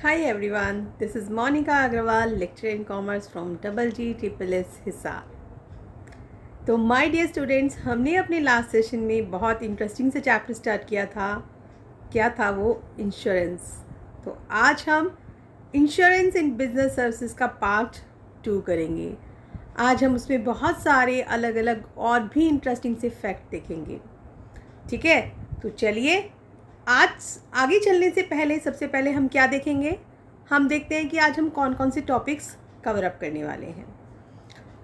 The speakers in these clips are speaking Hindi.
Hi everyone, this is Monica Agrawal, lecturer in commerce from GGSSS Hisar. तो माय डियर स्टूडेंट्स, हमने अपने लास्ट सेशन में बहुत इंटरेस्टिंग से चैप्टर स्टार्ट किया था। क्या था वो? इंश्योरेंस। तो आज हम इंश्योरेंस इन बिजनेस सर्विसेज का पार्ट 2 करेंगे। आज हम उसमें बहुत सारे अलग अलग और भी इंटरेस्टिंग से फैक्ट देखेंगे। ठीक है, तो चलिए आज आगे चलने से पहले सबसे पहले हम क्या देखेंगे। हम देखते हैं कि आज हम कौन कौन से टॉपिक्स कवर अप करने वाले हैं।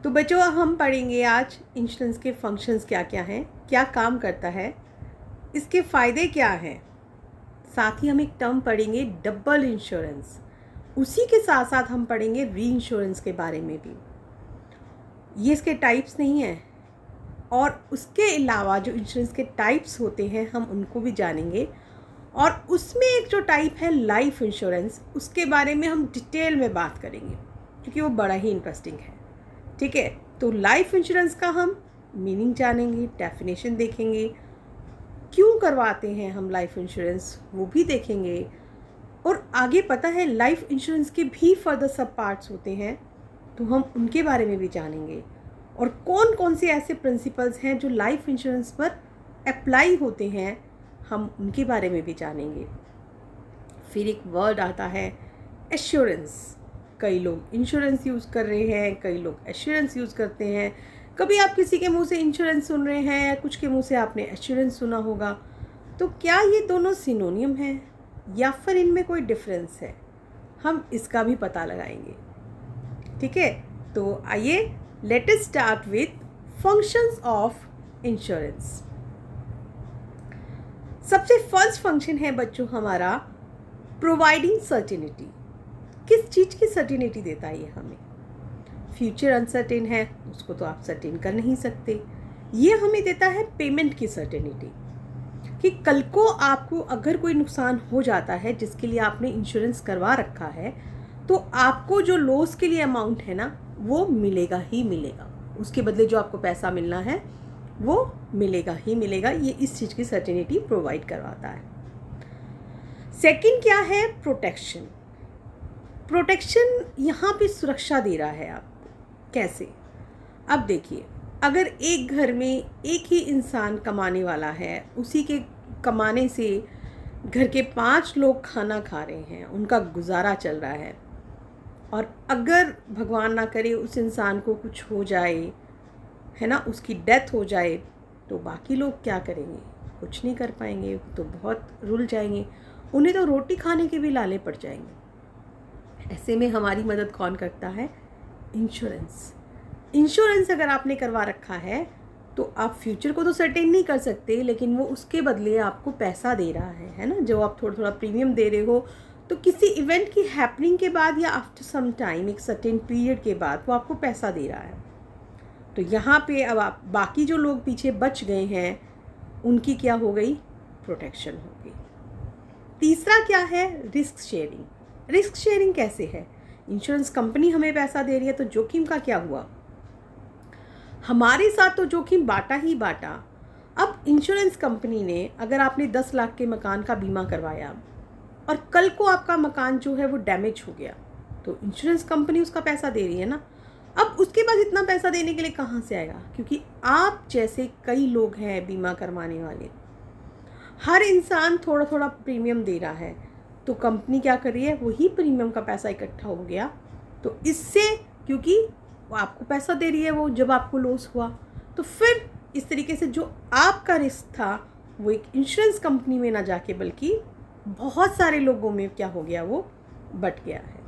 तो बच्चों, हम पढ़ेंगे आज इंश्योरेंस के फंक्शंस क्या क्या हैं, क्या काम करता है, इसके फ़ायदे क्या हैं। साथ ही हम एक टर्म पढ़ेंगे डबल इंश्योरेंस। उसी के साथ साथ हम पढ़ेंगे री इंश्योरेंस के बारे में भी। ये इसके टाइप्स नहीं हैं, और उसके अलावा जो इंश्योरेंस के टाइप्स होते हैं हम उनको भी जानेंगे। और उसमें एक जो टाइप है लाइफ इंश्योरेंस, उसके बारे में हम डिटेल में बात करेंगे क्योंकि वो बड़ा ही इंटरेस्टिंग है। ठीक है, तो लाइफ इंश्योरेंस का हम मीनिंग जानेंगे, डेफिनेशन देखेंगे, क्यों करवाते हैं हम लाइफ इंश्योरेंस वो भी देखेंगे। और आगे पता है लाइफ इंश्योरेंस के भी फर्दर सब पार्ट्स होते हैं, तो हम उनके बारे में भी जानेंगे। और कौन कौन से ऐसे प्रिंसिपल्स हैं जो लाइफ इंश्योरेंस पर अप्लाई होते हैं, हम उनके बारे में भी जानेंगे। फिर एक वर्ड आता है एश्योरेंस। कई लोग इंश्योरेंस यूज़ कर रहे हैं, कई लोग एश्योरेंस यूज़ करते हैं। कभी आप किसी के मुंह से इंश्योरेंस सुन रहे हैं, कुछ के मुंह से आपने एश्योरेंस सुना होगा। तो क्या ये दोनों सिनोनियम हैं या फिर इनमें कोई डिफरेंस है, हम इसका भी पता लगाएंगे। ठीक है, तो आइए let us start with functions of insurance. सबसे फर्स्ट फंक्शन है बच्चों हमारा प्रोवाइडिंग सर्टेनिटी। किस चीज़ की सर्टेनिटी देता है ये हमें? फ्यूचर अनसर्टेन है, उसको तो आप सर्टेन कर नहीं सकते। ये हमें देता है पेमेंट की सर्टेनिटी कि कल को आपको अगर कोई नुकसान हो जाता है जिसके लिए आपने इंश्योरेंस करवा रखा है, तो आपको जो लॉस के लिए अमाउंट है ना वो मिलेगा ही मिलेगा। उसके बदले जो आपको पैसा मिलना है वो मिलेगा ही मिलेगा। ये इस चीज़ की सर्टेनिटी प्रोवाइड करवाता है। सेकंड क्या है? प्रोटेक्शन। प्रोटेक्शन यहाँ पे सुरक्षा दे रहा है आपको। कैसे? अब देखिए, अगर एक घर में एक ही इंसान कमाने वाला है, उसी के कमाने से घर के 5 लोग खाना खा रहे हैं, उनका गुजारा चल रहा है, और अगर भगवान ना करे उस इंसान को कुछ हो जाए, है ना, उसकी डेथ हो जाए, तो बाकी लोग क्या करेंगे? कुछ नहीं कर पाएंगे, तो बहुत रुल जाएंगे, उन्हें तो रोटी खाने के भी लाले पड़ जाएंगे। ऐसे में हमारी मदद कौन करता है? इंश्योरेंस। इंश्योरेंस अगर आपने करवा रखा है तो आप फ्यूचर को तो सर्टेन नहीं कर सकते, लेकिन वो उसके बदले आपको पैसा दे रहा है ना। जो आप थोड़ा थोड़ा प्रीमियम दे रहे हो, तो किसी इवेंट की हैपनिंग के बाद या आफ्टर सम टाइम, एक सर्टेन पीरियड के बाद वो आपको पैसा दे रहा है। तो यहाँ पे अब आप बाकी जो लोग पीछे बच गए हैं उनकी क्या हो गई? प्रोटेक्शन हो गई। तीसरा क्या है? Risk sharing. रिस्क शेयरिंग कैसे है? इंश्योरेंस कंपनी हमें पैसा दे रही है, तो जोखिम का क्या हुआ? हमारे साथ तो जोखिम बांटा ही बांटा। अब इंश्योरेंस कंपनी ने, अगर आपने 10 लाख के मकान का बीमा करवाया और कल को आपका मकान जो है वो डैमेज हो गया, तो इंश्योरेंस कंपनी उसका पैसा दे रही है ना। अब उसके पास इतना पैसा देने के लिए कहाँ से आएगा? क्योंकि आप जैसे कई लोग हैं बीमा करवाने वाले, हर इंसान थोड़ा थोड़ा प्रीमियम दे रहा है, तो कंपनी क्या कर रही है? वही प्रीमियम का पैसा इकट्ठा हो गया, तो इससे, क्योंकि वो आपको पैसा दे रही है वो जब आपको लॉस हुआ, तो फिर इस तरीके से जो आपका रिस्क था वो एक इंश्योरेंस कंपनी में ना जाके बल्कि बहुत सारे लोगों में क्या हो गया? वो बट गया है।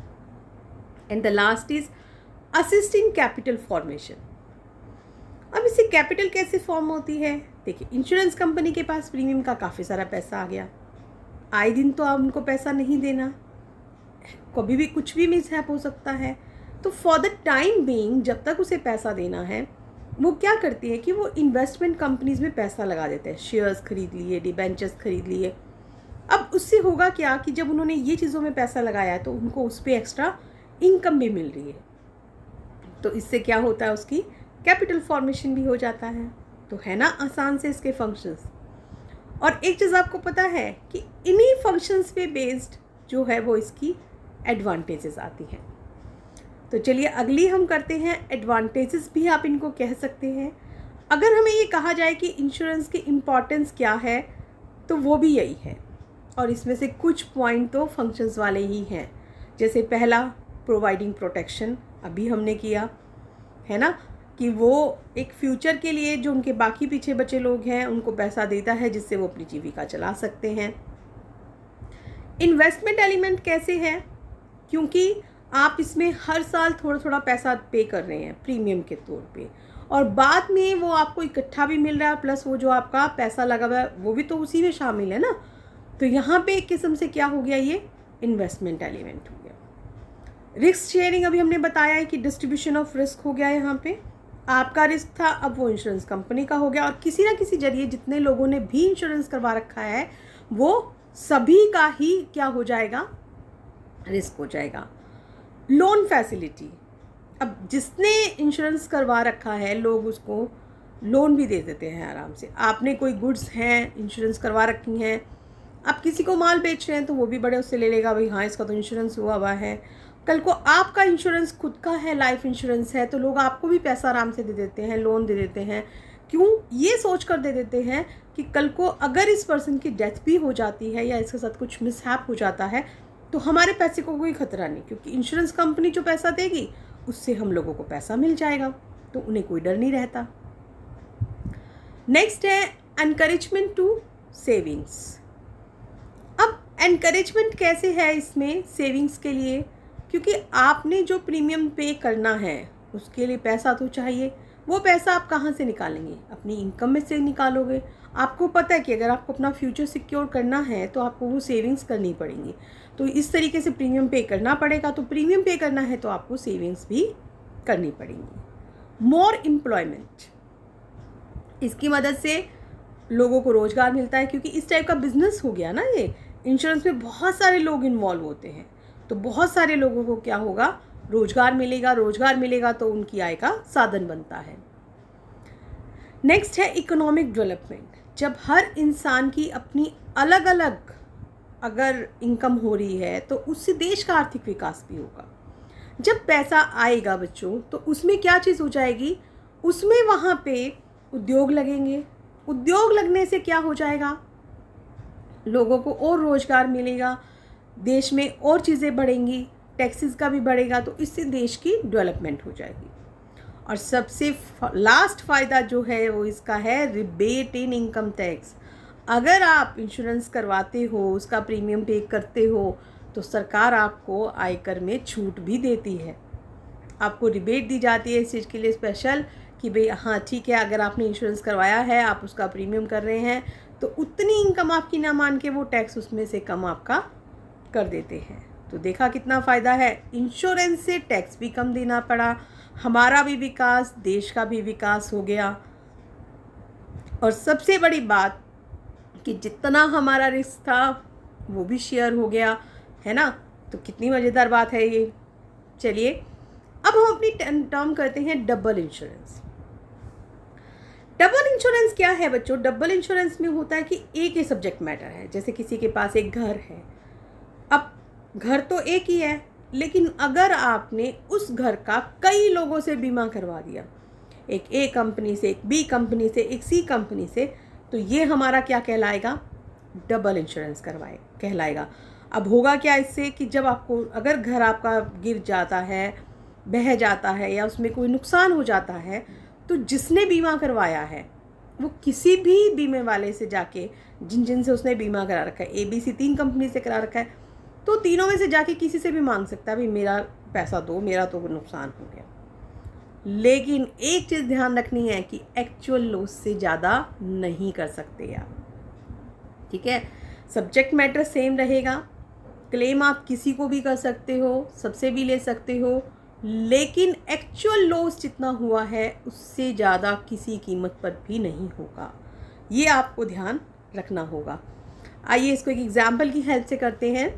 And the last is assist in capital formation. अब इससे कैपिटल कैसे फॉर्म होती है? देखिए, इंश्योरेंस कंपनी के पास प्रीमियम का काफ़ी सारा पैसा आ गया, आए दिन तो आप उनको पैसा नहीं देना, कभी भी कुछ भी मिसहैप हो सकता है। तो फॉर द टाइम बीइंग, जब तक उसे पैसा देना है, वो क्या करती है कि वो इन्वेस्टमेंट कंपनीज में पैसा लगा देते हैं। शेयर्स खरीद लिए, डिबेंचर्स खरीद लिए। अब उससे होगा क्या कि जब उन्होंने ये चीज़ों में पैसा लगाया है तो उनको उस पर एक्स्ट्रा इनकम भी मिल रही है, तो इससे क्या होता है? उसकी कैपिटल फॉर्मेशन भी हो जाता है। तो है ना आसान से इसके फंक्शंस। और एक चीज़ आपको पता है कि इन्हीं फंक्शंस पे बेस्ड जो है वो इसकी एडवांटेजेस आती हैं। तो चलिए अगली हम करते हैं, एडवांटेजेस भी आप इनको कह सकते हैं। अगर हमें ये कहा जाए कि इंश्योरेंस की इम्पॉर्टेंस क्या है, तो वो भी यही है, और इसमें से कुछ पॉइंट तो फंक्शंस वाले ही हैं। जैसे पहला, प्रोवाइडिंग प्रोटेक्शन, अभी हमने किया है ना, कि वो एक फ्यूचर के लिए जो उनके बाकी पीछे बचे लोग हैं उनको पैसा देता है जिससे वो अपनी जीविका चला सकते हैं। इन्वेस्टमेंट एलिमेंट कैसे है, क्योंकि आप इसमें हर साल थोड़ा थोड़ा पैसा पे कर रहे हैं प्रीमियम के तौर पे, और बाद में वो आपको इकट्ठा भी मिल रहा है, प्लस वो जो आपका पैसा लगा हुआ है वो भी तो उसी में शामिल है ना। तो यहाँ पे एक किस्म से क्या हो गया, ये इन्वेस्टमेंट एलिमेंट हो गया। रिस्क शेयरिंग अभी हमने बताया है कि डिस्ट्रीब्यूशन ऑफ रिस्क हो गया यहाँ पे। आपका रिस्क था, अब वो इंश्योरेंस कंपनी का हो गया, और किसी ना किसी जरिए जितने लोगों ने भी इंश्योरेंस करवा रखा है वो सभी का ही क्या हो जाएगा, रिस्क हो जाएगा। लोन फैसिलिटी, अब जिसने इंश्योरेंस करवा रखा है लोग उसको लोन भी दे देते हैं आराम से। आपने कोई गुड्स हैं इंश्योरेंस करवा रखी हैं, आप किसी को माल बेच रहे हैं तो वो भी बड़े उससे ले लेगा, भाई हाँ इसका तो इंश्योरेंस हुआ है। कल को आपका इंश्योरेंस खुद का है, लाइफ इंश्योरेंस है, तो लोग आपको भी पैसा आराम से दे देते हैं, लोन दे देते हैं। क्यों, ये सोच कर दे देते हैं कि कल को अगर इस पर्सन की डेथ भी हो जाती है या इसके साथ कुछ मिसहैप हो जाता है तो हमारे पैसे को कोई खतरा नहीं, क्योंकि इंश्योरेंस कंपनी जो पैसा देगी उससे हम लोगों को पैसा मिल जाएगा, तो उन्हें कोई डर नहीं रहता। नेक्स्ट है एनकरेजमेंट टू सेविंग्स। अब एनकरेजमेंट कैसे है इसमें सेविंग्स के लिए, क्योंकि आपने जो प्रीमियम पे करना है उसके लिए पैसा तो चाहिए। वो पैसा आप कहाँ से निकालेंगे, अपनी इनकम में से निकालोगे। आपको पता है कि अगर आपको अपना फ्यूचर सिक्योर करना है तो आपको वो सेविंग्स करनी पड़ेंगी, तो इस तरीके से प्रीमियम पे करना पड़ेगा। तो प्रीमियम पे करना है तो आपको सेविंग्स भी करनी पड़ेंगी। मोर एम्प्लॉयमेंट, इसकी मदद से लोगों को रोज़गार मिलता है, क्योंकि इस टाइप का बिजनेस हो गया ना ये। इंश्योरेंस में बहुत सारे लोग इन्वॉल्व होते हैं, तो बहुत सारे लोगों को क्या होगा, रोज़गार मिलेगा। रोज़गार मिलेगा तो उनकी आय का साधन बनता है। नेक्स्ट है इकोनॉमिक डेवलपमेंट। जब हर इंसान की अपनी अलग अलग अगर इनकम हो रही है तो उससे देश का आर्थिक विकास भी होगा। जब पैसा आएगा बच्चों तो उसमें क्या चीज़ हो जाएगी, उसमें वहाँ पे उद्योग लगेंगे। उद्योग लगने से क्या हो जाएगा, लोगों को और रोज़गार मिलेगा, देश में और चीज़ें बढ़ेंगी, टैक्सेस का भी बढ़ेगा, तो इससे देश की डेवलपमेंट हो जाएगी। और सबसे लास्ट फ़ायदा जो है वो इसका है रिबेट इन इनकम टैक्स। अगर आप इंश्योरेंस करवाते हो, उसका प्रीमियम पे करते हो, तो सरकार आपको आयकर में छूट भी देती है। आपको रिबेट दी जाती है इस चीज़ के लिए स्पेशल, कि भाई हाँ ठीक है, अगर आपने इंश्योरेंस करवाया है, आप उसका प्रीमियम कर रहे हैं, तो उतनी इनकम आपकी ना मान के वो टैक्स उसमें से कम आपका कर देते हैं। तो देखा कितना फ़ायदा है, इंश्योरेंस से टैक्स भी कम देना पड़ा, हमारा भी विकास, देश का भी विकास हो गया। और सबसे बड़ी बात कि जितना हमारा रिस्क था वो भी शेयर हो गया, है ना। तो कितनी मज़ेदार बात है ये। चलिए अब हम अपनी टर्म करते हैं डबल इंश्योरेंस। डबल इंश्योरेंस क्या है बच्चों, डबल इंश्योरेंस में होता है कि एक ही सब्जेक्ट मैटर है। जैसे किसी के पास एक घर है, अब घर तो एक ही है, लेकिन अगर आपने उस घर का कई लोगों से बीमा करवा दिया, एक ए कंपनी से, एक बी कंपनी से, एक सी कंपनी से, तो ये हमारा क्या कहलाएगा, डबल इंश्योरेंस कहलाएगा। अब होगा क्या इससे कि जब आपको अगर घर आपका गिर जाता है, बह जाता है, या उसमें कोई नुकसान हो जाता है, तो जिसने बीमा करवाया है वो किसी भी बीमे वाले से जाके, जिनसे उसने बीमा करा रखा है, ABC 3 कंपनी से करा रखा है, तो तीनों में से जाके किसी से भी मांग सकता है, भाई मेरा पैसा दो, मेरा तो नुकसान हो गया। लेकिन एक चीज़ ध्यान रखनी है कि एक्चुअल लॉस से ज़्यादा नहीं कर सकते आप, ठीक है। सब्जेक्ट मैटर सेम रहेगा, क्लेम आप किसी को भी कर सकते हो, सबसे भी ले सकते हो, लेकिन एक्चुअल लॉस जितना हुआ है उससे ज़्यादा किसी कीमत पर भी नहीं होगा। ये आपको ध्यान रखना होगा। आइए इसको एक एग्जाम्पल की हेल्प से करते हैं।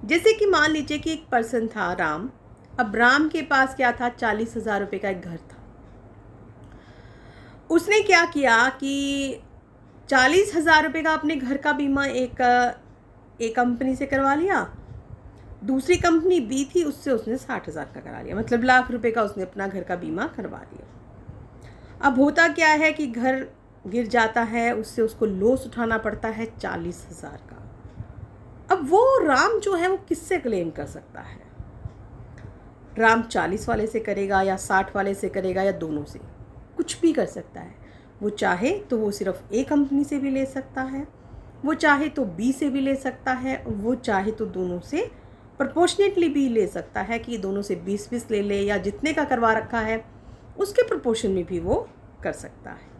जैसे कि मान लीजिए कि एक पर्सन था राम। अब राम के पास क्या था, 40,000 रुपये का एक घर था। उसने क्या किया कि 40,000 रुपये का अपने घर का बीमा एक कंपनी से करवा लिया। दूसरी कंपनी बी थी, उससे उसने 60,000 का करा लिया, मतलब लाख रुपए का उसने अपना घर का बीमा करवा लिया। अब होता क्या है कि घर गिर जाता है, उससे उसको लॉस उठाना पड़ता है 40,000 का। अब वो राम जो है वो किससे क्लेम कर सकता है? राम 40 वाले से करेगा या 60 वाले से करेगा या दोनों से, कुछ भी कर सकता है। वो चाहे तो वो सिर्फ ए कंपनी से भी ले सकता है, वो चाहे तो बी से भी ले सकता है, वो चाहे तो दोनों से प्रोपोर्शनेटली भी ले सकता है कि दोनों से 20-20 ले ले, या जितने का करवा रखा है उसके प्रोपोर्शन में भी वो कर सकता है।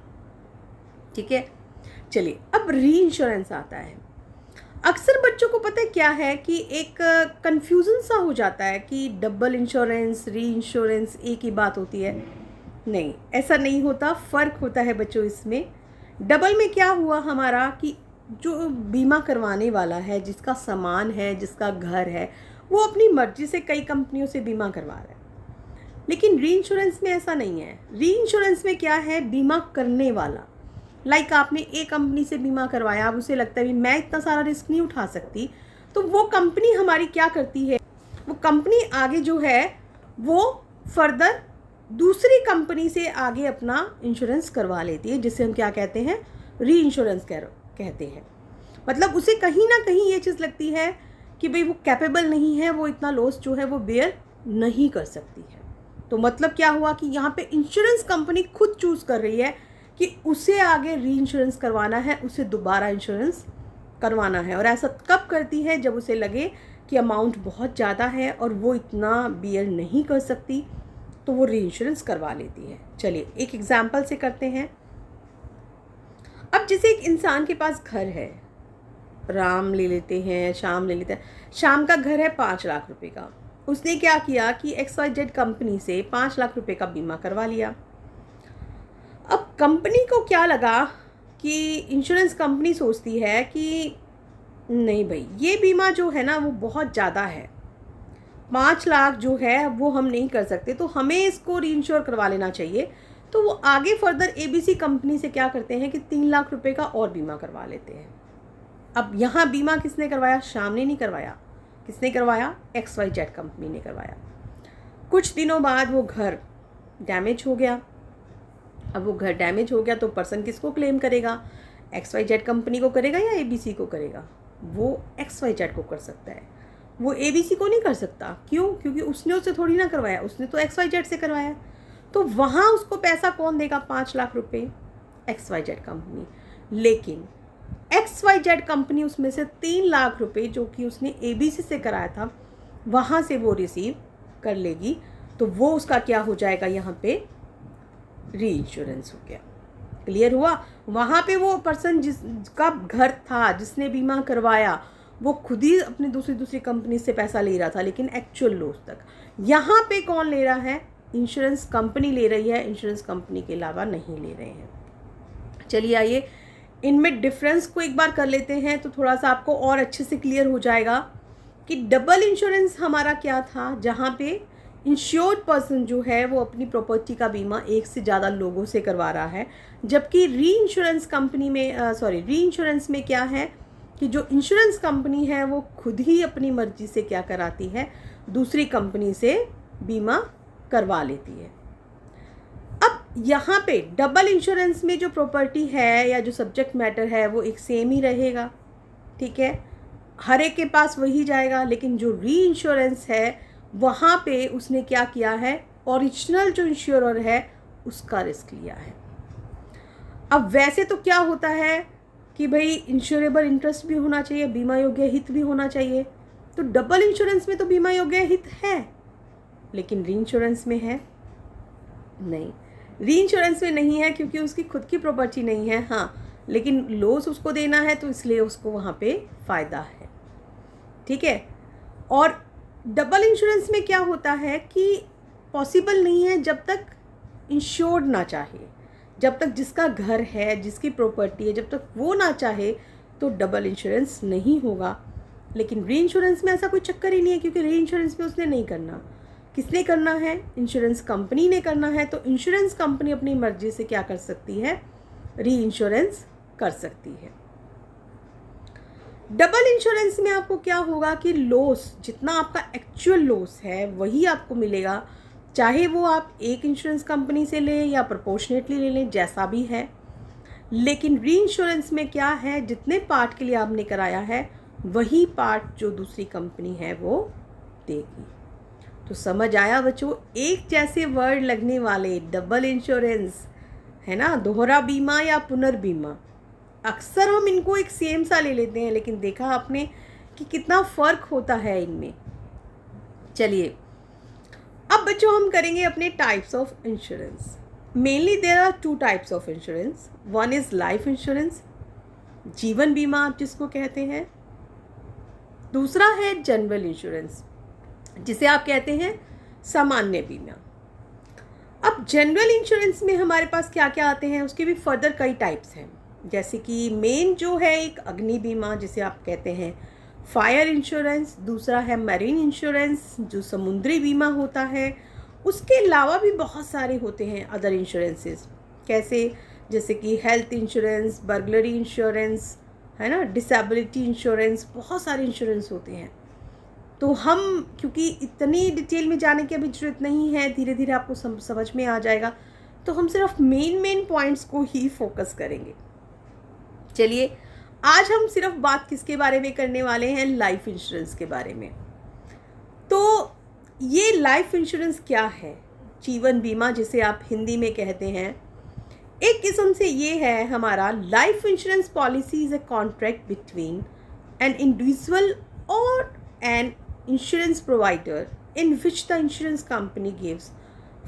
ठीक है, चलिए अब री इंश्योरेंस आता है। अक्सर बच्चों को पता है क्या है कि एक कंफ्यूजन सा हो जाता है कि डबल इंश्योरेंस, री इंश्योरेंस एक ही बात होती है। नहीं, ऐसा नहीं होता, फ़र्क होता है बच्चों इसमें। डबल में क्या हुआ हमारा कि जो बीमा करवाने वाला है, जिसका सामान है, जिसका घर है, वो अपनी मर्जी से कई कंपनियों से बीमा करवा रहा है। लेकिन री इंश्योरेंस में ऐसा नहीं है। री इंश्योरेंस में क्या है, बीमा करने वाला, लाइक आपने एक कंपनी से बीमा करवाया, अब उसे लगता है मैं इतना सारा रिस्क नहीं उठा सकती, तो वो कंपनी हमारी क्या करती है, वो कंपनी आगे जो है वो फर्दर दूसरी कंपनी से आगे अपना इंश्योरेंस करवा लेती है, जिसे हम क्या कहते हैं, री इंश्योरेंस कहते हैं। मतलब उसे कहीं ना कहीं ये चीज़ लगती है कि भाई वो कैपेबल नहीं है, वो इतना लॉस जो है वो बेयर नहीं कर सकती है। तो मतलब क्या हुआ कि यहाँ पे इंश्योरेंस कंपनी खुद चूज़ कर रही है कि उसे आगे री इंश्योरेंस करवाना है, उसे दोबारा इंश्योरेंस करवाना है। और ऐसा कब करती है, जब उसे लगे कि अमाउंट बहुत ज़्यादा है और वो इतना बियर नहीं कर सकती, तो वो री इंश्योरेंस करवा लेती है। चलिए एक एग्जाम्पल से करते हैं। अब जैसे एक इंसान के पास घर है, राम ले लेते हैं, श्याम ले लेते हैं। श्याम का घर है 5 लाख रुपए का। उसने क्या किया कि XYZ कंपनी से 5 लाख रुपए का बीमा करवा लिया। अब कंपनी को क्या लगा कि इंश्योरेंस कंपनी सोचती है कि नहीं भाई, ये बीमा जो है ना वो बहुत ज़्यादा है, 5 लाख जो है वो हम नहीं कर सकते, तो हमें इसको री इंश्योर करवा लेना चाहिए। तो वो आगे फर्दर ABC कंपनी से क्या करते हैं कि 3 लाख रुपए का और बीमा करवा लेते हैं। अब यहाँ बीमा किसने करवाया? श्याम ने नहीं करवाया। किसने करवाया? XYZ कंपनी ने करवाया। कुछ दिनों बाद वो घर डैमेज हो गया। अब वो घर डैमेज हो गया तो पर्सन किसको क्लेम करेगा? XYZ कंपनी को करेगा या ABC को करेगा? वो XYZ को कर सकता है, वो ABC को नहीं कर सकता। क्यों? क्योंकि उसने उसे थोड़ी ना करवाया, उसने तो XYZ से करवाया। तो वहाँ उसको पैसा कौन देगा? 5 लाख रुपए XYZ कंपनी। लेकिन XYZ कंपनी उसमें से 3 लाख रुपए जो कि उसने ABC से कराया था, वहाँ से वो रिसीव कर लेगी। तो वो उसका क्या हो जाएगा? यहाँ पे री इंश्योरेंस हो गया। क्लियर हुआ? वहाँ पे वो पर्सन जिसका घर था, जिसने बीमा करवाया, वो खुद ही अपनी दूसरी कंपनी से पैसा ले रहा था, लेकिन एक्चुअल लॉस तक यहाँ पे कौन ले रहा है? इंश्योरेंस कंपनी ले रही है, इंश्योरेंस कंपनी के अलावा नहीं ले रहे हैं। चलिए आइए इनमें डिफरेंस को एक बार कर लेते हैं, तो थोड़ा सा आपको और अच्छे से क्लियर हो जाएगा कि डबल इंश्योरेंस हमारा क्या था, जहाँ पे इंश्योर्ड पर्सन जो है वो अपनी प्रॉपर्टी का बीमा एक से ज़्यादा लोगों से करवा रहा है। जबकि री इंश्योरेंस कंपनी में री इंश्योरेंस में क्या है कि जो इंश्योरेंस कंपनी है वो खुद ही अपनी मर्जी से क्या कराती है? दूसरी कंपनी से बीमा करवा लेती है। अब यहाँ पे डबल इंश्योरेंस में जो प्रॉपर्टी है या जो सब्जेक्ट मैटर है वो एक सेम ही रहेगा, ठीक है, हर एक के पास वही जाएगा। लेकिन जो री इंश्योरेंस है वहाँ पे उसने क्या किया है? ओरिजिनल जो इंश्योरर है उसका रिस्क लिया है। अब वैसे तो क्या होता है कि भाई इंश्योरेबल इंटरेस्ट भी होना चाहिए, बीमा योग्य हित भी होना चाहिए। तो डबल इंश्योरेंस में तो बीमा योग्य हित है, लेकिन री इंश्योरेंस में है नहीं। री इंश्योरेंस में नहीं है क्योंकि उसकी खुद की प्रॉपर्टी नहीं है, हाँ, लेकिन लॉस उसको देना है तो इसलिए उसको वहाँ पे फ़ायदा है, ठीक है। और डबल इंश्योरेंस में क्या होता है कि पॉसिबल नहीं है जब तक इंश्योर्ड ना चाहे, जब तक जिसका घर है, जिसकी प्रॉपर्टी है, जब तक वो ना चाहे तो डबल इंश्योरेंस नहीं होगा। लेकिन री इंश्योरेंस में ऐसा कोई चक्कर ही नहीं है, क्योंकि री इंश्योरेंस में उसने नहीं करना। किसने करना है? इंश्योरेंस कंपनी ने करना है। तो इंश्योरेंस कंपनी अपनी मर्जी से क्या कर सकती है? री इंश्योरेंस कर सकती है। डबल इंश्योरेंस में आपको क्या होगा कि लॉस, जितना आपका एक्चुअल लॉस है वही आपको मिलेगा, चाहे वो आप एक इंश्योरेंस कंपनी से लें या प्रोपोर्शनेटली ले लें, जैसा भी है। लेकिन री इंश्योरेंस में क्या है, जितने पार्ट के लिए आपने कराया है वही पार्ट जो दूसरी कंपनी है वो देगी। तो समझ आया बच्चों, एक जैसे वर्ड लगने वाले डबल इंश्योरेंस, है ना, दोहरा बीमा या पुनर्बीमा, अक्सर हम इनको एक सेम सा ले लेते हैं, लेकिन देखा आपने कि कितना फ़र्क होता है इनमें। चलिए अब बच्चों हम करेंगे अपने types of insurance. Mainly there are two types of insurance. One is life insurance, जीवन बीमा आप जिसको कहते हैं। दूसरा है जनरल इंश्योरेंस, जिसे आप कहते हैं सामान्य बीमा। अब जनरल इंश्योरेंस में हमारे पास क्या क्या आते हैं, उसके भी फर्दर कई टाइप्स हैं। जैसे कि मेन जो है एक अग्नि बीमा जिसे आप कहते हैं फायर इंश्योरेंस, दूसरा है मैरीन इंश्योरेंस जो समुद्री बीमा होता है। उसके अलावा भी बहुत सारे होते हैं अदर इंश्योरेंसेस, कैसे, जैसे कि हेल्थ इंश्योरेंस, बर्गलरी इंश्योरेंस, है ना, डिसेबिलिटी इंश्योरेंस, बहुत सारे इंश्योरेंस होते हैं। तो हम, क्योंकि इतनी डिटेल में जाने की अभी ज़रूरत नहीं है, धीरे धीरे आपको समझ में आ जाएगा, तो हम सिर्फ मेन पॉइंट्स को ही फोकस करेंगे। चलिए आज हम सिर्फ बात किसके बारे में करने वाले हैं, लाइफ इंश्योरेंस के बारे में। तो ये लाइफ इंश्योरेंस क्या है, जीवन बीमा जिसे आप हिंदी में कहते हैं, एक किस्म से ये है हमारा life insurance policy is a contract between an individual और N insurance provider in which the insurance company gives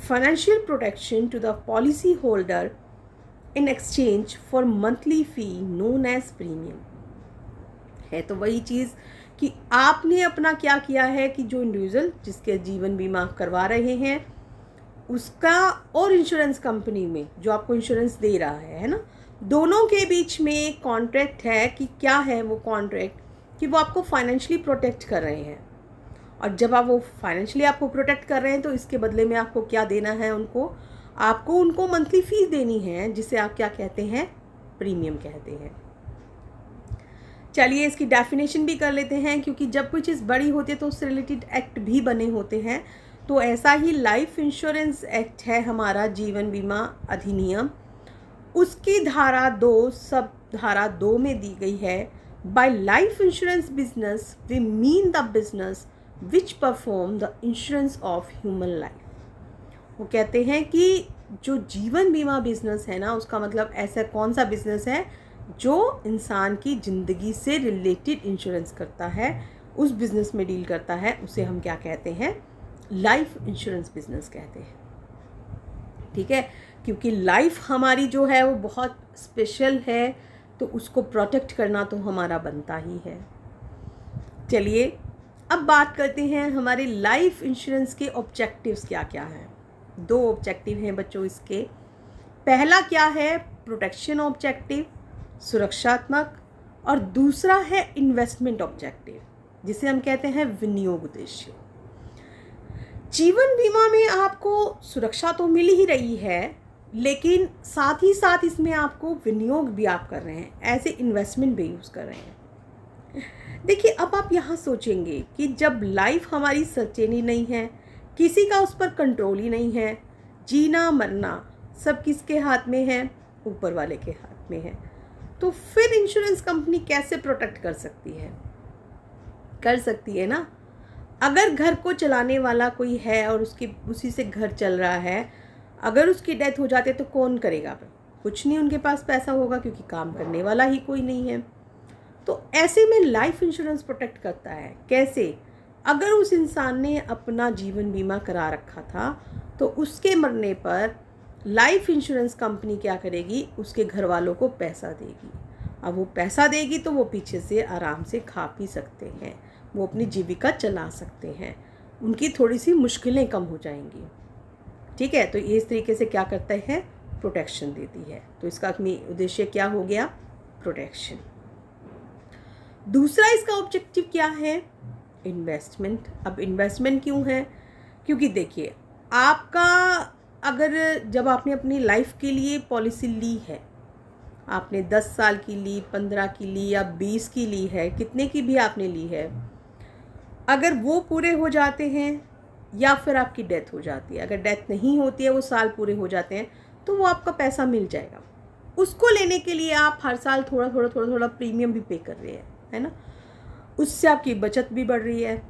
financial protection to the policy holder in exchange for monthly fee known as premium। है तो वही चीज़ कि आपने अपना क्या किया है कि जो इंडिविजुअल जिसके जीवन बीमा करवा रहे हैं उसका और इंश्योरेंस कंपनी में जो आपको इंश्योरेंस दे रहा है ना, दोनों के बीच में एक कॉन्ट्रैक्ट है कि क्या है वो कॉन्ट्रैक्ट, कि वो आपको फाइनेंशियली प्रोटेक्ट कर रहे हैं। और जब आप वो फाइनेंशियली आपको प्रोटेक्ट कर रहे हैं तो इसके बदले में आपको क्या देना है, आपको उनको मंथली फीस देनी है, जिसे आप क्या कहते हैं, प्रीमियम कहते हैं। चलिए इसकी डेफिनेशन भी कर लेते हैं, क्योंकि जब कोई चीज़ बड़ी होती है तो उससे रिलेटेड एक्ट भी बने होते हैं। तो ऐसा ही लाइफ इंश्योरेंस एक्ट है हमारा जीवन बीमा अधिनियम, उसकी धारा 2 सब धारा 2 में दी गई है, by life insurance business we mean the business which perform the insurance of human life. वो कहते हैं कि जो जीवन बीमा बिजनेस है ना, उसका मतलब ऐसा कौन सा बिजनेस है जो इंसान की ज़िंदगी से रिलेटेड इंश्योरेंस करता है, उस बिज़नेस में डील करता है, उसे हम क्या कहते हैं, लाइफ इंश्योरेंस बिजनेस कहते हैं। ठीक है, क्योंकि लाइफ हमारी जो है वो बहुत स्पेशल है, तो उसको प्रोटेक्ट करना तो हमारा बनता ही है। चलिए अब बात करते हैं हमारे लाइफ इंश्योरेंस के ऑब्जेक्टिव्स क्या क्या हैं। 2 ऑब्जेक्टिव हैं बच्चों इसके। पहला क्या है, प्रोटेक्शन ऑब्जेक्टिव, सुरक्षात्मक, और दूसरा है इन्वेस्टमेंट ऑब्जेक्टिव, जिसे हम कहते हैं विनियोग उद्देश्य। जीवन बीमा में आपको सुरक्षा तो मिल ही रही है, लेकिन साथ ही साथ इसमें आपको विनियोग भी आप कर रहे हैं, ऐसे इन्वेस्टमेंट भी यूज़ कर रहे हैं। देखिए अब आप यहाँ सोचेंगे कि जब लाइफ हमारी सचेनी नहीं है, किसी का उस पर कंट्रोल ही नहीं है, जीना मरना सब किसके हाथ में है, ऊपर वाले के हाथ में है, तो फिर इंश्योरेंस कंपनी कैसे प्रोटेक्ट कर सकती है, कर सकती है ना। अगर घर को चलाने वाला कोई है और उसी से घर चल रहा है, अगर उसकी डेथ हो जाती है तो कौन करेगा, कुछ नहीं, उनके पास पैसा होगा क्योंकि काम करने वाला ही कोई नहीं है। तो ऐसे में लाइफ इंश्योरेंस प्रोटेक्ट करता है। कैसे, अगर उस इंसान ने अपना जीवन बीमा करा रखा था तो उसके मरने पर लाइफ इंश्योरेंस कंपनी क्या करेगी, उसके घर वालों को पैसा देगी। अब वो पैसा देगी तो वो पीछे से आराम से खा पी सकते हैं, वो अपनी जीविका चला सकते हैं, उनकी थोड़ी सी मुश्किलें कम हो जाएंगी। ठीक है, तो ये इस तरीके से क्या करता है, प्रोटेक्शन देती है। तो इसका उद्देश्य क्या हो गया, प्रोटेक्शन। दूसरा इसका ऑब्जेक्टिव क्या है, इन्वेस्टमेंट। अब इन्वेस्टमेंट क्यों है, क्योंकि देखिए आपका, अगर जब आपने अपनी लाइफ के लिए पॉलिसी ली है, आपने 10 साल की ली, 15 की ली या 20 की ली है, कितने की भी आपने ली है, अगर वो पूरे हो जाते हैं या फिर आपकी डेथ हो जाती है, अगर डेथ नहीं होती है, वो साल पूरे हो जाते हैं, तो वो आपका पैसा मिल जाएगा। उसको लेने के लिए आप हर साल थोड़ा प्रीमियम भी पे कर रहे हैं, है ना। उससे आपकी बचत भी बढ़ रही है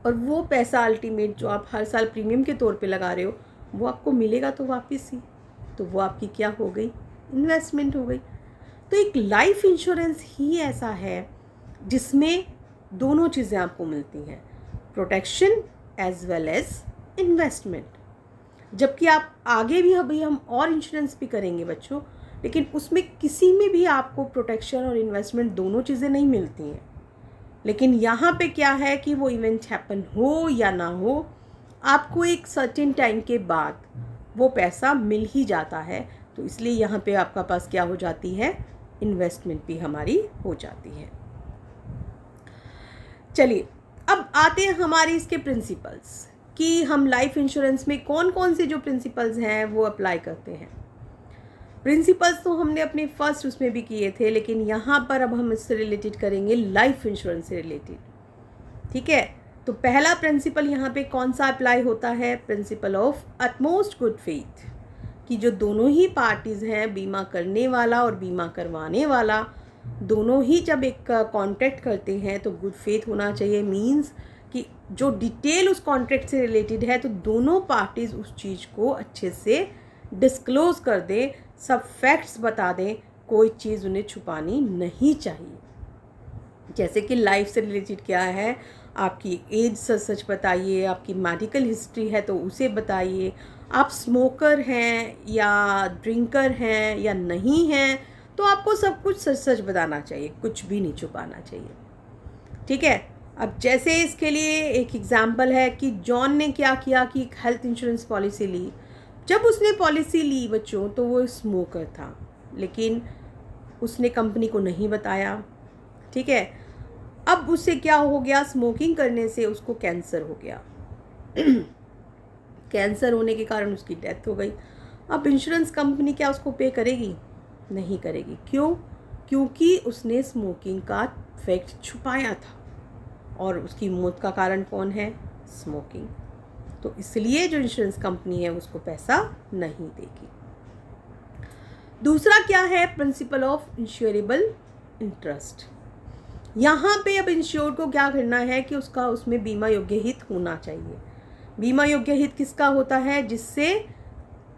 और वो पैसा अल्टीमेट जो आप हर साल प्रीमियम के तौर पे लगा रहे हो, वो आपको मिलेगा तो वापस ही, तो वो आपकी क्या हो गई, इन्वेस्टमेंट हो गई। तो एक लाइफ इंश्योरेंस ही ऐसा है जिसमें दोनों चीज़ें आपको मिलती हैं, protection as well as investment. जबकि आप आगे भी अभी हम और इंश्योरेंस भी करेंगे बच्चों, लेकिन उसमें किसी में भी आपको प्रोटेक्शन और इन्वेस्टमेंट दोनों चीज़ें नहीं मिलती हैं। लेकिन यहाँ पे क्या है कि वो इवेंट हैपन हो या ना हो, आपको एक सर्टेन टाइम के बाद वो पैसा मिल ही जाता है। तो इसलिए यहाँ पे आपका पास क्या हो जाती है, इन्वेस्टमेंट भी हमारी हो जाती है। चलिए अब आते हैं हमारे इसके प्रिंसिपल्स कि हम लाइफ इंश्योरेंस में कौन कौन से जो प्रिंसिपल्स हैं वो अप्लाई करते हैं। प्रिंसिपल्स तो हमने अपने फर्स्ट उसमें भी किए थे, लेकिन यहाँ पर अब हम इससे रिलेटेड करेंगे लाइफ इंश्योरेंस से रिलेटेड, ठीक है। तो पहला प्रिंसिपल यहाँ पे कौन सा अप्लाई होता है, principle of utmost good faith, कि जो दोनों ही पार्टीज़ हैं, बीमा करने वाला और बीमा करवाने वाला, दोनों ही जब एक कॉन्ट्रैक्ट करते हैं तो गुड फेथ होना चाहिए। मींस कि जो डिटेल उस कॉन्ट्रैक्ट से रिलेटेड है तो दोनों पार्टीज़ उस चीज़ को अच्छे से डिस्क्लोज़ कर दें, सब फैक्ट्स बता दें, कोई चीज़ उन्हें छुपानी नहीं चाहिए। जैसे कि लाइफ से रिलेटेड क्या है, आपकी एज सच सच बताइए, आपकी मेडिकल हिस्ट्री है तो उसे बताइए, आप स्मोकर हैं या ड्रिंकर हैं या नहीं हैं, तो आपको सब कुछ सच सच बताना चाहिए, कुछ भी नहीं छुपाना चाहिए, ठीक है। अब जैसे इसके लिए एक एग्जांपल है कि जॉन ने क्या किया कि एक हेल्थ इंश्योरेंस पॉलिसी ली। जब उसने पॉलिसी ली बच्चों तो वो स्मोकर था, लेकिन उसने कंपनी को नहीं बताया, ठीक है। अब उससे क्या हो गया, स्मोकिंग करने से उसको कैंसर हो गया कैंसर होने के कारण उसकी डेथ हो गई। अब इंश्योरेंस कंपनी क्या उसको पे करेगी, नहीं करेगी। क्यों, क्योंकि उसने स्मोकिंग का फैक्ट छुपाया था और उसकी मौत का कारण कौन है, स्मोकिंग। तो इसलिए जो इंश्योरेंस कंपनी है उसको पैसा नहीं देगी। दूसरा क्या है, प्रिंसिपल ऑफ इंश्योरेबल इंटरेस्ट। यहाँ पे अब इंश्योर्ड को क्या करना है कि उसका उसमें बीमा योग्य हित होना चाहिए। बीमा योग्य हित किसका होता है, जिससे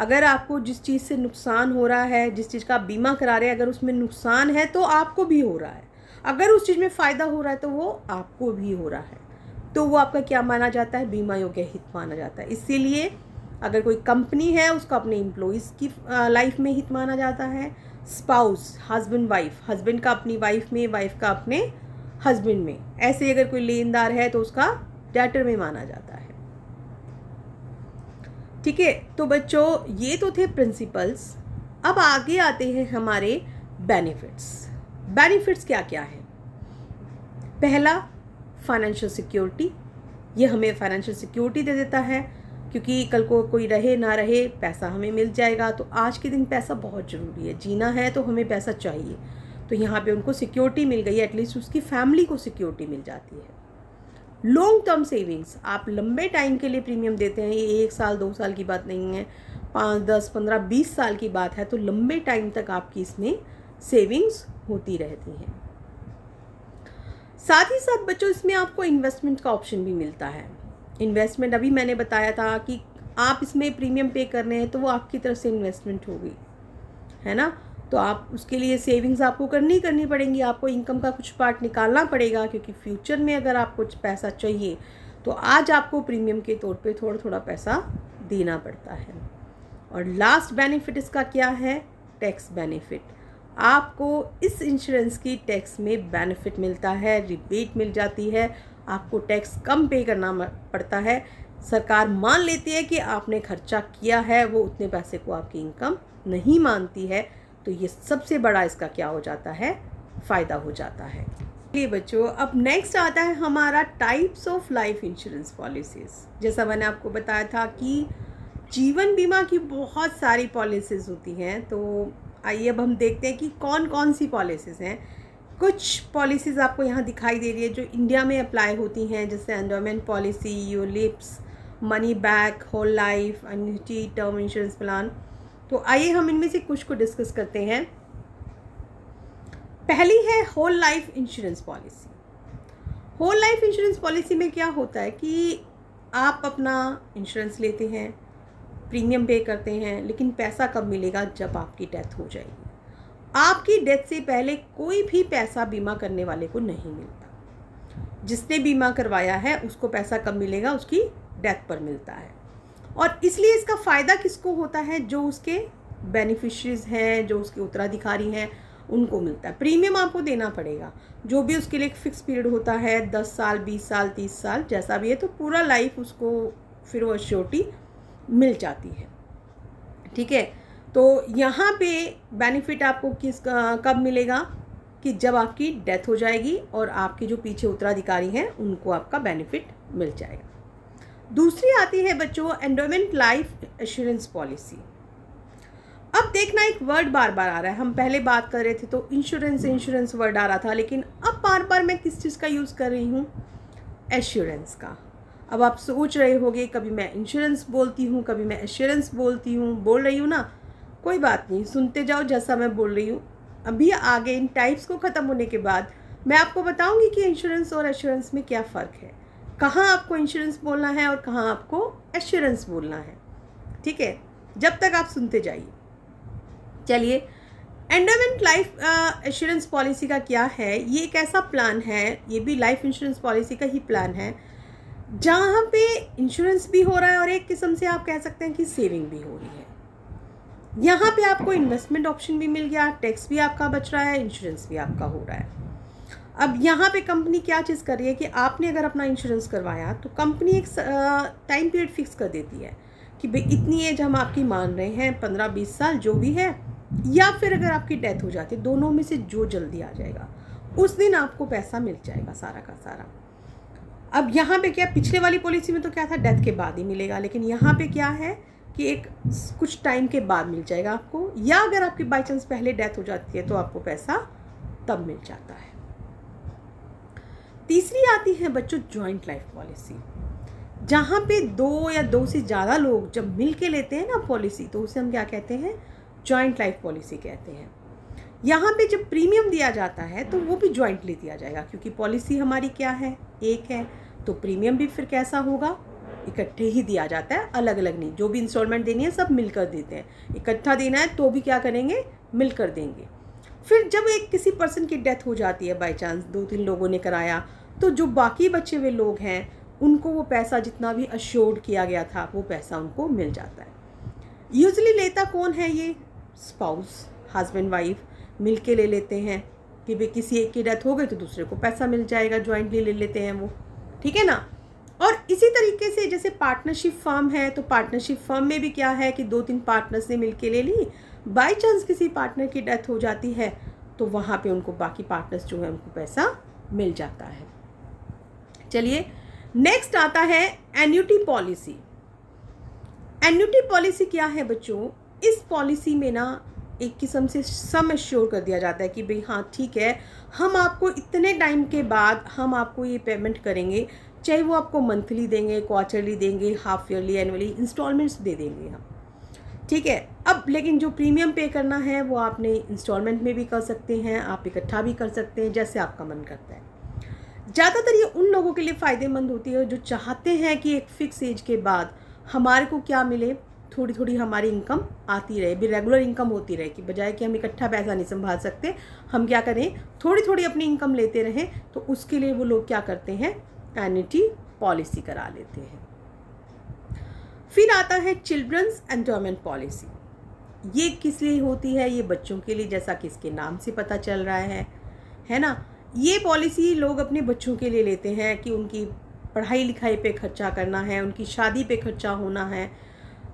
अगर आपको जिस चीज़ से नुकसान हो रहा है, जिस चीज़ का आप बीमा करा रहे हैं, अगर उसमें नुकसान है तो आपको भी हो रहा है, अगर उस चीज़ में फ़ायदा हो रहा है तो वो आपको भी हो रहा है, तो वो आपका क्या माना जाता है, बीमा योग्य हित माना जाता है। इसीलिए अगर कोई कंपनी है उसको अपने एम्प्लॉइज़ की लाइफ में हित माना जाता है, स्पाउस, हस्बैंड वाइफ, हस्बैंड का अपनी वाइफ में, वाइफ का अपने हस्बैंड में, ऐसे अगर कोई लेनदार है तो उसका डेटर में माना जाता है, ठीक है। तो बच्चों ये तो थे प्रिंसिपल्स। अब आगे आते हैं हमारे बेनिफिट्स। बेनिफिट्स क्या क्या है, पहला फाइनेंशियल सिक्योरिटी, ये हमें फाइनेंशियल सिक्योरिटी दे देता है, क्योंकि कल को कोई रहे ना रहे पैसा हमें मिल जाएगा। तो आज के दिन पैसा बहुत ज़रूरी है, जीना है तो हमें पैसा चाहिए। तो यहाँ पे उनको सिक्योरिटी मिल गई, एटलीस्ट उसकी फैमिली को सिक्योरिटी मिल जाती है। लॉन्ग टर्म सेविंग्स, आप लंबे टाइम के लिए प्रीमियम देते हैं, ये 1 साल 2 साल की बात नहीं है, 5 10 15 20 साल की बात है, तो लंबे टाइम तक आपकी इसमें सेविंग्स होती रहती हैं। साथ ही साथ बच्चों इसमें आपको इन्वेस्टमेंट का ऑप्शन भी मिलता है। इन्वेस्टमेंट अभी मैंने बताया था कि आप इसमें प्रीमियम पे कर रहे हैं तो वो आपकी तरफ से इन्वेस्टमेंट होगी, है ना। तो आप उसके लिए सेविंग्स आपको करनी पड़ेंगी, आपको इनकम का कुछ पार्ट निकालना पड़ेगा, क्योंकि फ्यूचर में अगर आपको कुछ पैसा चाहिए तो आज आपको प्रीमियम के तौर पे थोड़ा पैसा देना पड़ता है। और लास्ट बेनिफिट इसका क्या है, टैक्स बेनिफिट। आपको इस इंश्योरेंस की टैक्स में बेनिफिट मिलता है, रिबेट मिल जाती है, आपको टैक्स कम पे करना पड़ता है। सरकार मान लेती है कि आपने खर्चा किया है, वो उतने पैसे को आपकी इनकम नहीं मानती है। तो ये सबसे बड़ा इसका क्या हो जाता है, फ़ायदा हो जाता है। चलिए बच्चों, अब नेक्स्ट आता है हमारा types of life insurance policies. जैसा मैंने आपको बताया था कि जीवन बीमा की बहुत सारी पॉलिसीज़ होती हैं, तो आइए अब हम देखते हैं कि कौन कौन सी पॉलिसीज़ हैं। कुछ पॉलिसीज़ आपको यहाँ दिखाई दे रही है जो इंडिया में अप्लाई होती हैं, जैसे endowment policy, ULIPs, money back, whole life, annuity, term insurance plan. तो आइए हम इनमें से कुछ को डिस्कस करते हैं। पहली है whole life insurance policy. Whole life insurance policy में क्या होता है कि आप अपना इंश्योरेंस लेते हैं, प्रीमियम पे करते हैं, लेकिन पैसा कब मिलेगा? जब आपकी डेथ हो जाएगी। आपकी डेथ से पहले कोई भी पैसा बीमा करने वाले को नहीं मिलता। जिसने बीमा करवाया है उसको पैसा कब मिलेगा? उसकी डेथ पर मिलता है। और इसलिए इसका फ़ायदा किसको होता है? जो उसके बेनिफिशरीज हैं, जो उसके उत्तराधिकारी हैं, उनको मिलता है। प्रीमियम आपको देना पड़ेगा, जो भी उसके लिए एक फ़िक्स पीरियड होता है, 10 साल, 20 साल, 30 साल, जैसा भी है, तो पूरा लाइफ उसको फिर वो एश्योरिटी मिल जाती है। ठीक है, तो यहाँ पे बेनिफिट आपको कब मिलेगा? कि जब आपकी डेथ हो जाएगी और आपके जो पीछे उत्तराधिकारी हैं उनको आपका बेनिफिट मिल जाएगा। दूसरी आती है बच्चों एंडोमेंट लाइफ एश्योरेंस पॉलिसी। अब देखना एक वर्ड बार बार आ रहा है। हम पहले बात कर रहे थे तो इंश्योरेंस वर्ड आ रहा था, लेकिन अब बार बार मैं किस चीज़ का यूज़ कर रही हूँ? एश्योरेंस का। अब आप सोच रहे होंगे कभी मैं इंश्योरेंस बोलती हूँ, कभी मैं एश्योरेंस बोल रही हूँ ना। कोई बात नहीं, सुनते जाओ जैसा मैं बोल रही हूँ। अभी आगे इन टाइप्स को ख़त्म होने के बाद मैं आपको बताऊँगी कि इंश्योरेंस और एश्योरेंस में क्या फ़र्क है, कहाँ आपको इंश्योरेंस बोलना है और कहाँ आपको एश्योरेंस बोलना है। ठीक है, जब तक आप सुनते जाइए। चलिए, एंडोमेंट लाइफ एश्योरेंस पॉलिसी का क्या है? ये एक ऐसा प्लान है, ये भी लाइफ इंश्योरेंस पॉलिसी का ही प्लान है, जहाँ पे इंश्योरेंस भी हो रहा है और एक किस्म से आप कह सकते हैं कि सेविंग भी हो रही है। यहाँ पे आपको इन्वेस्टमेंट ऑप्शन भी मिल गया, टैक्स भी आपका बच रहा है, इंश्योरेंस भी आपका हो रहा है। अब यहाँ पे कंपनी क्या चीज़ कर रही है कि आपने अगर अपना इंश्योरेंस करवाया तो कंपनी एक टाइम पीरियड फिक्स कर देती है कि भाई इतनी एज हम आपकी मान रहे हैं, 15-20 साल जो भी है, या फिर अगर आपकी डेथ हो जाती है, दोनों में से जो जल्दी आ जाएगा उस दिन आपको पैसा मिल जाएगा सारा का सारा। अब यहाँ पे क्या, पिछले वाली पॉलिसी में तो क्या था, डेथ के बाद ही मिलेगा, लेकिन यहाँ पे क्या है कि एक कुछ टाइम के बाद मिल जाएगा आपको, या अगर आपकी बाई चांस पहले डेथ हो जाती है तो आपको पैसा तब मिल जाता है। तीसरी आती है बच्चों जॉइंट लाइफ पॉलिसी, जहाँ पे 2 या 2 से ज़्यादा लोग जब मिल के लेते हैं ना पॉलिसी, तो उसे हम क्या कहते हैं? जॉइंट लाइफ पॉलिसी कहते हैं। यहाँ पे जब प्रीमियम दिया जाता है तो वो भी जॉइंटली दिया जाएगा, क्योंकि पॉलिसी हमारी क्या है? एक है, तो प्रीमियम भी फिर कैसा होगा? इकट्ठे ही दिया जाता है, अलग अलग नहीं। जो भी इंस्टॉलमेंट देनी है सब मिलकर देते हैं, इकट्ठा देना है तो भी क्या करेंगे? मिलकर देंगे। फिर जब एक किसी पर्सन की डेथ हो जाती है बाई चांस, 2-3 लोगों ने कराया, तो जो बाकी बचे हुए लोग हैं उनको वो पैसा जितना भी अश्योर्ड किया गया था वो पैसा उनको मिल जाता है। यूजुअली लेता कौन है? ये स्पाउस, हस्बैंड वाइफ मिल के ले लेते हैं कि भाई किसी एक की डेथ हो गई तो दूसरे को पैसा मिल जाएगा, जॉइंटली ले लेते हैं वो। ठीक है ना? और इसी तरीके से जैसे पार्टनरशिप फर्म है, तो पार्टनरशिप फर्म में भी क्या है कि 2-3 पार्टनर्स ने मिल के ले ली, बाई चांस किसी पार्टनर की डेथ हो जाती है तो वहाँ पे उनको बाकी पार्टनर्स जो है उनको पैसा मिल जाता है। चलिए, नेक्स्ट आता है एन्युटी पॉलिसी। एन्युटी पॉलिसी क्या है बच्चों? इस पॉलिसी में ना एक किस्म से सम एश्योर कर दिया जाता है कि भाई हाँ ठीक है, हम आपको इतने टाइम के बाद हम आपको ये पेमेंट करेंगे, चाहे वो आपको मंथली देंगे, क्वार्टरली देंगे, हाफ ईयरली, एनुअली, इंस्टॉलमेंट्स दे देंगे हम। ठीक है, अब लेकिन जो प्रीमियम पे करना है वो आपने इंस्टॉलमेंट में भी कर सकते हैं, आप इकट्ठा भी कर सकते हैं, जैसे आपका मन करता है। ज़्यादातर ये उन लोगों के लिए फ़ायदेमंद होती है जो चाहते हैं कि एक फ़िक्स एज के बाद हमारे को क्या मिले, थोड़ी थोड़ी हमारी इनकम आती रहे, भी रेगुलर इनकम होती रहे, कि बजाय कि हम इकट्ठा पैसा नहीं संभाल सकते, हम क्या करें, थोड़ी थोड़ी अपनी इनकम लेते रहें। तो उसके लिए वो लोग क्या करते हैं? एन्युटी पॉलिसी करा लेते हैं। फिर आता है चिल्ड्रंस एंडोमेंट पॉलिसी। ये किस लिए होती है? ये बच्चों के लिए, जैसा कि इसके नाम से पता चल रहा है ना। ये पॉलिसी लोग अपने बच्चों के लिए लेते हैं कि उनकी पढ़ाई लिखाई पे खर्चा करना है, उनकी शादी पे खर्चा होना है।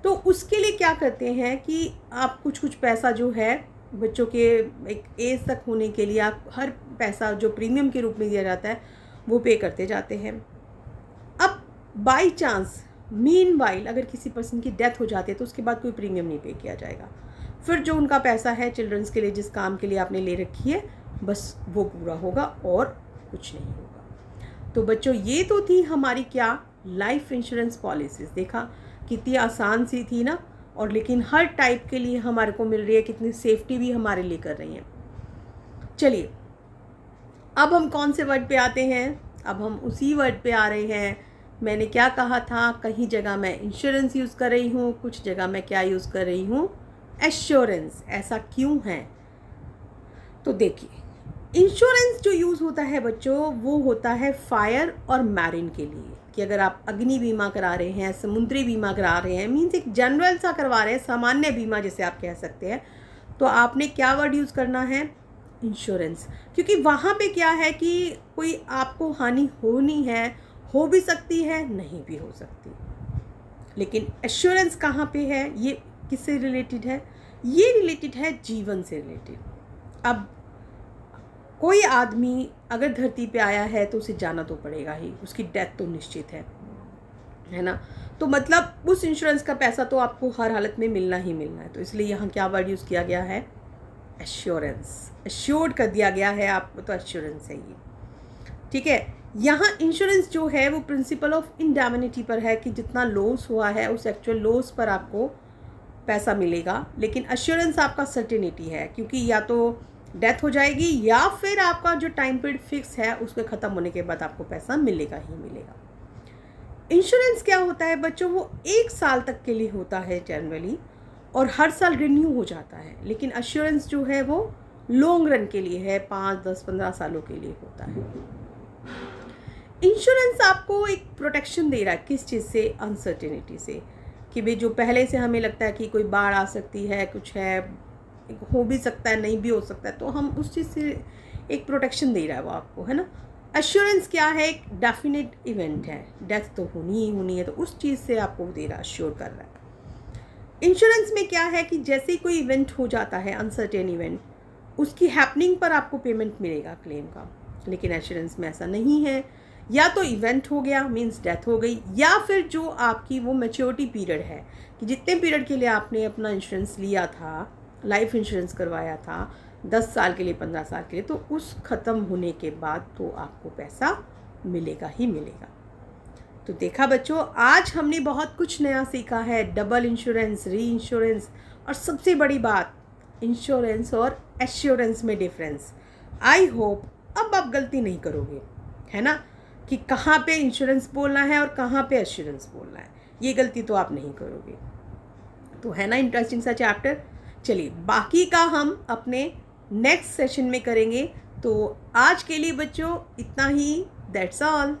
तो उसके लिए क्या करते हैं कि आप कुछ पैसा जो है बच्चों के एक एज तक होने के लिए आप हर पैसा जो प्रीमियम के रूप में दिया जाता है वो पे करते जाते हैं। अब बाई चांस मीनवाइल अगर किसी पर्सन की डेथ हो जाती है तो उसके बाद कोई प्रीमियम नहीं पे किया जाएगा। फिर जो उनका पैसा है चिल्ड्रंस के लिए, जिस काम के लिए आपने ले रखी है, बस वो पूरा होगा और कुछ नहीं होगा। तो बच्चों, ये तो थी हमारी क्या, लाइफ इंश्योरेंस पॉलिसीज़। देखा कितनी आसान सी थी ना, और लेकिन हर टाइप के लिए हमारे को मिल रही है, कितनी सेफ्टी भी हमारे लिए कर रही हैं। चलिए, अब हम कौन से वर्ड पे आते हैं? अब हम उसी वर्ड पे आ रहे हैं। मैंने क्या कहा था, कहीं जगह मैं इंश्योरेंस यूज़ कर रही हूँ, कुछ जगह मैं क्या यूज़ कर रही हूँ, एश्योरेंस। ऐसा क्यों है? तो देखिए, इंश्योरेंस जो यूज़ होता है बच्चों, वो होता है फायर और मैरिन के लिए, कि अगर आप अग्नि बीमा करा रहे हैं, समुद्री बीमा करा रहे हैं, मीन्स एक जनरल सा करवा रहे हैं, सामान्य बीमा जिसे आप कह सकते हैं, तो आपने क्या वर्ड यूज़ करना है, इंश्योरेंस। क्योंकि वहाँ पे क्या है कि कोई आपको हानि होनी है, हो भी सकती है, नहीं भी हो सकती। लेकिन एश्योरेंस कहाँ पे है, ये किससे रिलेटेड है, ये रिलेटेड है जीवन से रिलेटेड। अब कोई आदमी अगर धरती पे आया है तो उसे जाना तो पड़ेगा ही, उसकी डेथ तो निश्चित है ना। तो मतलब उस इंश्योरेंस का पैसा तो आपको हर हालत में मिलना ही मिलना है। तो इसलिए यहाँ क्या वर्ड यूज़ किया गया है, एश्योरेंस। एश्योर्ड कर दिया गया है आपको, तो एश्योरेंस है ये, ठीक है। यहाँ इंश्योरेंस जो है वो प्रिंसिपल ऑफ इंडेमनिटी पर है, कि जितना लॉस हुआ है उस एक्चुअल लॉस पर आपको पैसा मिलेगा। लेकिन एश्योरेंस आपका सर्टेनिटी है, क्योंकि या तो डेथ हो जाएगी या फिर आपका जो टाइम पीरियड फिक्स है उसके ख़त्म होने के बाद आपको पैसा मिलेगा ही मिलेगा। इंश्योरेंस क्या होता है बच्चों, वो 1 साल तक के लिए होता है जनरली, और हर साल रिन्यू हो जाता है। लेकिन एश्योरेंस जो है वो लॉन्ग रन के लिए है, 5, 10, 15 सालों के लिए होता है। इंश्योरेंस आपको एक प्रोटेक्शन दे रहा है, किस चीज़ से, अनसर्टेनिटी से, कि भाई जो पहले से हमें लगता है कि कोई बाढ़ आ सकती है, कुछ है, हो भी सकता है, नहीं भी हो सकता है, तो हम उस चीज़ से एक प्रोटेक्शन दे रहा है वो आपको, है ना। एश्योरेंस क्या है, एक डेफिनेट इवेंट है, डेथ तो होनी ही होनी है, तो उस चीज़ से आपको दे रहा है, श्योर कर रहा है। इंश्योरेंस में क्या है कि जैसे ही कोई इवेंट हो जाता है, अनसर्टेन इवेंट, उसकी हैपनिंग पर आपको पेमेंट मिलेगा क्लेम का। लेकिन एश्योरेंस में ऐसा नहीं है, या तो इवेंट हो गया मींस डेथ हो गई, या फिर जो आपकी वो मैच्योरिटी पीरियड है, कि जितने पीरियड के लिए आपने अपना इंश्योरेंस लिया था, लाइफ इंश्योरेंस करवाया था, 10 साल के लिए, 15 साल के लिए, तो उस ख़त्म होने के बाद तो आपको पैसा मिलेगा ही मिलेगा। तो देखा बच्चों, आज हमने बहुत कुछ नया सीखा है, डबल इंश्योरेंस, री इंश्योरेंस, और सबसे बड़ी बात, इंश्योरेंस और एश्योरेंस में डिफरेंस। आई होप अब आप गलती नहीं करोगे, है ना, कि कहाँ पे इंश्योरेंस बोलना है और कहाँ पे एश्योरेंस बोलना है। ये गलती तो आप नहीं करोगे। तो है ना इंटरेस्टिंग सा चैप्टर। चलिए, बाकी का हम अपने नेक्स्ट सेशन में करेंगे। तो आज के लिए बच्चों इतना ही, दैट्स ऑल।